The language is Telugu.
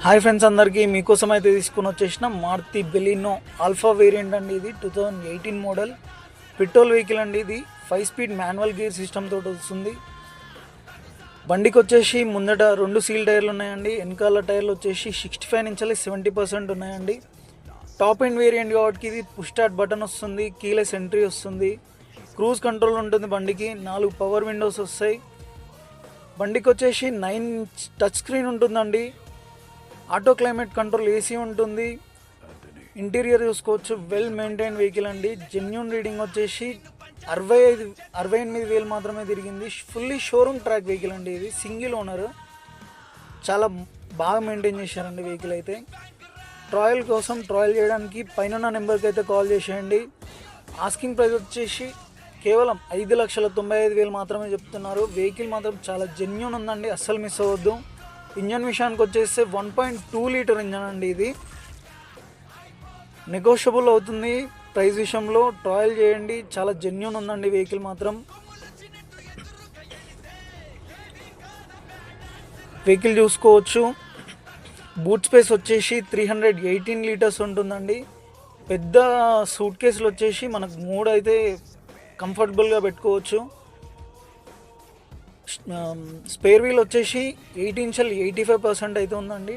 హాయ్ ఫ్రెండ్స్, అందరికీ మీకోసం అయితే తీసుకుని వచ్చేసిన మారుతి బెలినో ఆల్ఫా వేరియంట్ అండి. ఇది 2018 మోడల్ పెట్రోల్ వెహికల్ అండి. ఇది 5 స్పీడ్ మాన్యువల్ గేర్ సిస్టమ్ తోటి వస్తుంది. బండికి వచ్చేసి ముందట 2 సీల్ టైర్లు ఉన్నాయండి. వెనకాల టైర్లు వచ్చేసి 65 నుంచి 70% ఉన్నాయండి. టాప్ ఎండ్ వేరియంట్ కాబట్టి ఇది పుష్ స్టార్ట్ బటన్ వస్తుంది, కీలెస్ ఎంట్రీ వస్తుంది, క్రూజ్ కంట్రోల్ ఉంటుంది. బండికి 4 పవర్ విండోస్ వస్తాయి. బండికి వచ్చేసి 9 టచ్ స్క్రీన్ ఉంటుందండి. ఆటో క్లైమేట్ కంట్రోల్ ఏసీ ఉంటుంది. ఇంటీరియర్ చూసుకోవచ్చు, వెల్ మెయింటైన్ వెహికల్ అండి. జెన్యూన్ రీడింగ్ వచ్చేసి 68,000 మాత్రమే తిరిగింది. ఫుల్లీ షోరూమ్ ట్రాక్ వెహికల్ అండి. ఇది సింగిల్ ఓనర్, చాలా బాగా మెయింటైన్ చేశారండి వెహికల్ అయితే. ట్రయల్ కోసం ట్రయల్ చేయడానికి పైన నెంబర్కి అయితే కాల్ చేసేయండి. ఆస్కింగ్ ప్రైస్ వచ్చేసి కేవలం 5,95,000 మాత్రమే చెప్తున్నారు. వెహికల్ మాత్రం చాలా జెన్యూన్ ఉందండి, అస్సలు మిస్ అవ్వద్దు. ఇంజన్ విషయానికి వచ్చేస్తే 1.2 లీటర్ ఇంజన్ అండి. ఇది నెగోషియబుల్ అవుతుంది ప్రైస్ విషయంలో. ట్రయల్ చేయండి, చాలా జెన్యూన్ ఉందండి వెహికల్ మాత్రం. వెహికల్ చూసుకోవచ్చు. బూట్ స్పేస్ వచ్చేసి 318 లీటర్స్ ఉంటుందండి. పెద్ద సూట్ కేసులు వచ్చేసి మనకు 3 అయితే కంఫర్టబుల్గా పెట్టుకోవచ్చు. స్పేర్ వీల్ వచ్చేసి 85% అయితే ఉందండి.